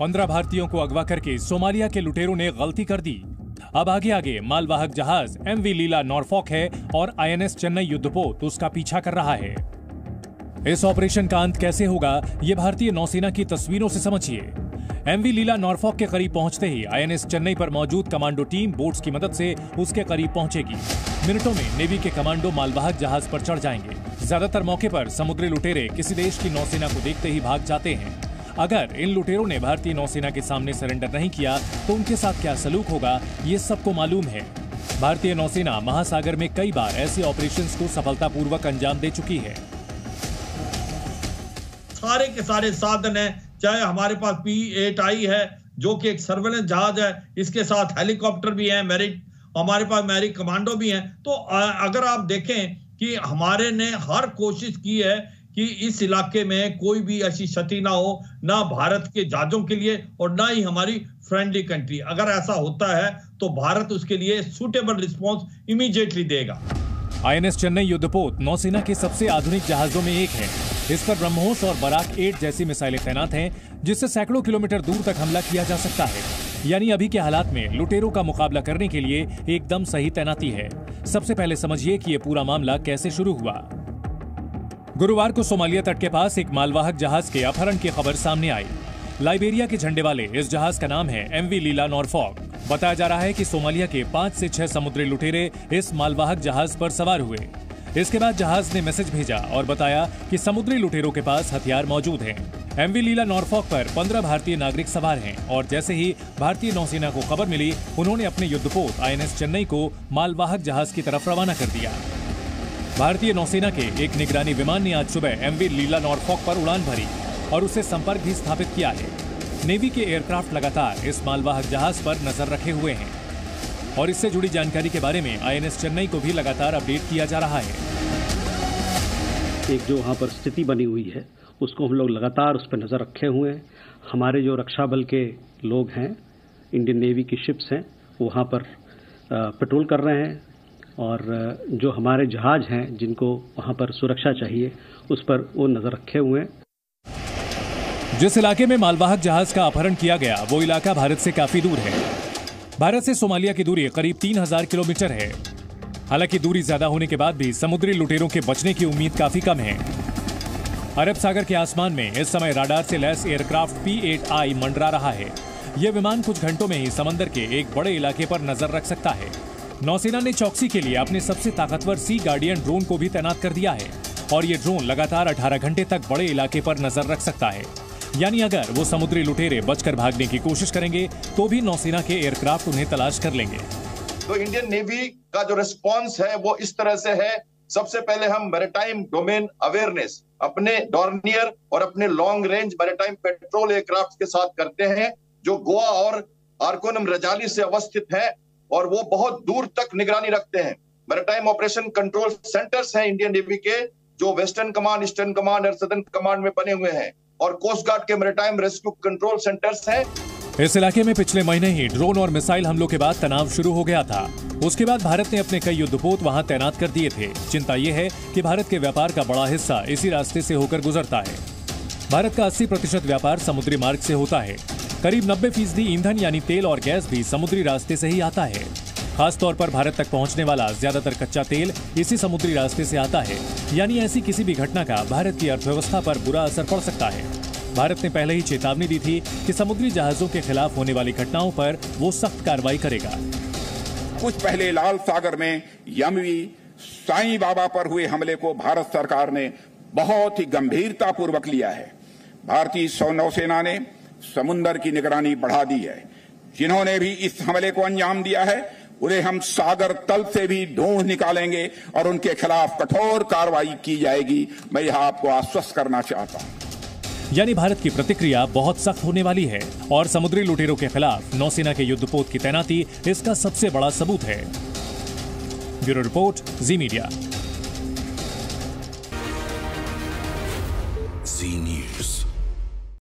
15 भारतीयों को अगवा करके सोमालिया के लुटेरों ने गलती कर दी। अब आगे मालवाहक जहाज MV लीला नॉरफॉक है और INS चेन्नई युद्धपोत उसका पीछा कर रहा है। इस ऑपरेशन का अंत कैसे होगा, ये भारतीय नौसेना की तस्वीरों से समझिए। MV लीला नॉरफॉक के करीब पहुंचते ही INS चेन्नई पर मौजूद कमांडो टीम बोट्स की मदद से उसके करीब पहुंचेगी। मिनटों में नेवी के कमांडो मालवाहक जहाज पर चढ़ जाएंगे। ज्यादातर मौके पर समुद्री लुटेरे किसी देश की नौसेना को देखते ही भाग जाते हैं। अगर इन लुटेरों ने भारतीय नौसेना के सामने सरेंडर नहीं किया तो उनके साथ क्या सलूक होगा, ये सबको मालूम है। भारतीय नौसेना महासागर में कई बार ऐसे ऑपरेशंस को सफलतापूर्वक अंजाम दे चुकी है। सारे के सारे साधन है, चाहे हमारे पास P-8I है जो कि एक सर्वेलेंस जहाज है, इसके साथ हेलीकॉप्टर भी है, मेरिट हमारे पास मेरिट कमांडो भी हैं। तो अगर आप देखें कि हमारे ने हर कोशिश की है कि इस इलाके में कोई भी ऐसी क्षति ना हो, ना भारत के जहाजों के लिए और ना ही हमारी फ्रेंडली कंट्री। अगर ऐसा होता है तो भारत उसके लिए सूटेबल रिस्पॉन्स इमीडिएटली देगा। INS चेन्नई युद्धपोत नौसेना के सबसे आधुनिक जहाजों में एक है। इस पर ब्रह्मोस और बराक 8 जैसी मिसाइलें तैनात हैं, जिससे सैकड़ों किलोमीटर दूर तक हमला किया जा सकता है। यानी अभी के हालात में लुटेरों का मुकाबला करने के लिए एकदम सही तैनाती है। सबसे पहले समझिए कि ये पूरा मामला कैसे शुरू हुआ। गुरुवार को सोमालिया तट के पास एक मालवाहक जहाज के अपहरण की खबर सामने आई। लाइबेरिया के झंडे वाले इस जहाज का नाम है MV लीला नॉरफॉक। बताया जा रहा है कि सोमालिया के 5 से 6 समुद्री लुटेरे इस मालवाहक जहाज पर सवार हुए। इसके बाद जहाज ने मैसेज भेजा और बताया कि समुद्री लुटेरों के पास हथियार मौजूद हैं। MV लीला नॉरफॉक पर 15 भारतीय नागरिक सवार हैं और जैसे ही भारतीय नौसेना को खबर मिली, उन्होंने अपने युद्धपोत INS चेन्नई को मालवाहक जहाज की तरफ रवाना कर दिया। भारतीय नौसेना के एक निगरानी विमान ने आज सुबह MV लीला नॉरफॉक पर उड़ान भरी और उससे संपर्क भी स्थापित किया है। नेवी के एयरक्राफ्ट लगातार इस मालवाहक जहाज पर नजर रखे हुए हैं और इससे जुड़ी जानकारी के बारे में INS चेन्नई को भी लगातार अपडेट किया जा रहा है। एक जो वहाँ पर स्थिति बनी हुई है उसको हम लोग लगातार उस पर नजर रखे हुए हैं। हमारे जो रक्षा बल के लोग हैं, इंडियन नेवी की शिप्स हैं, वहाँ पर पेट्रोल कर रहे हैं और जो हमारे जहाज हैं जिनको वहाँ पर सुरक्षा चाहिए उस पर वो नजर रखे हुए हैं। जिस इलाके में मालवाहक जहाज का अपहरण किया गया वो इलाका भारत से काफी दूर है। भारत से सोमालिया की दूरी करीब 3000 किलोमीटर है। हालांकि दूरी ज्यादा होने के बाद भी समुद्री लुटेरों के बचने की उम्मीद काफी कम है। अरब सागर के आसमान में इस समय राडार से लैस एयरक्राफ्ट P-8I मंडरा रहा है। यह विमान कुछ घंटों में ही समंदर के एक बड़े इलाके पर नजर रख सकता है। नौसेना ने चौकसी के लिए अपने सबसे ताकतवर सी गार्डियन ड्रोन को भी तैनात कर दिया है और ये ड्रोन लगातार 18 घंटे तक बड़े इलाके पर नजर रख सकता है। यानी अगर वो समुद्री लुटेरे बचकर भागने की कोशिश करेंगे तो भी नौसेना के एयरक्राफ्ट उन्हें तलाश कर लेंगे। तो इंडियन नेवी का जो रिस्पांस है वो इस तरह से है। सबसे पहले हम मैरीटाइम डोमेन अवेयरनेस अपने डॉर्नियर और अपने long range maritime petrol aircraft के साथ करते हैं, जो गोवा और आर्कोनम रजाली से अवस्थित है और वो बहुत दूर तक निगरानी रखते हैं। मैरीटाइम ऑपरेशन कंट्रोल सेंटर्स हैं इंडियन नेवी के, जो वेस्टर्न कमांड, ईस्टर्न कमांड और सदर्न कमांड में बने हुए हैं, और कोस्ट गार्ड के मैरीटाइम रेस्क्यू कंट्रोल सेंटर्स हैं। इस इलाके में पिछले महीने ही ड्रोन और मिसाइल हमलों के बाद तनाव शुरू हो गया था। उसके बाद भारत ने अपने कई युद्धपोत वहां तैनात कर दिए थे। चिंता यह है कि भारत के व्यापार का बड़ा हिस्सा इसी रास्ते से होकर गुजरता है। भारत का 80% व्यापार समुद्री मार्ग से होता है। करीब 90% ईंधन यानी तेल और गैस भी समुद्री रास्ते से ही आता है। खासतौर पर भारत तक पहुंचने वाला ज्यादातर कच्चा तेल इसी समुद्री रास्ते से आता है। यानी ऐसी किसी भी घटना का भारत की अर्थव्यवस्था पर बुरा असर पड़ सकता है। भारत ने पहले ही चेतावनी दी थी कि समुद्री जहाजों के खिलाफ होने वाली घटनाओं पर वो सख्त कार्रवाई करेगा। कुछ पहले लाल सागर में MV साईं बाबा पर हुए हमले को भारत सरकार ने बहुत ही गंभीरता पूर्वक लिया है। भारतीय नौसेना ने समुद्र की निगरानी बढ़ा दी है। जिन्होंने भी इस हमले को अंजाम दिया है उन्हें हम सागर तल से भी ढूंढ निकालेंगे और उनके खिलाफ कठोर कार्रवाई की जाएगी। मैं यह आपको आश्वस्त करना चाहता हूं। यानी भारत की प्रतिक्रिया बहुत सख्त होने वाली है और समुद्री लुटेरों के खिलाफ नौसेना के युद्धपोत की तैनाती इसका सबसे बड़ा सबूत है। ब्यूरो रिपोर्ट, जी मीडिया।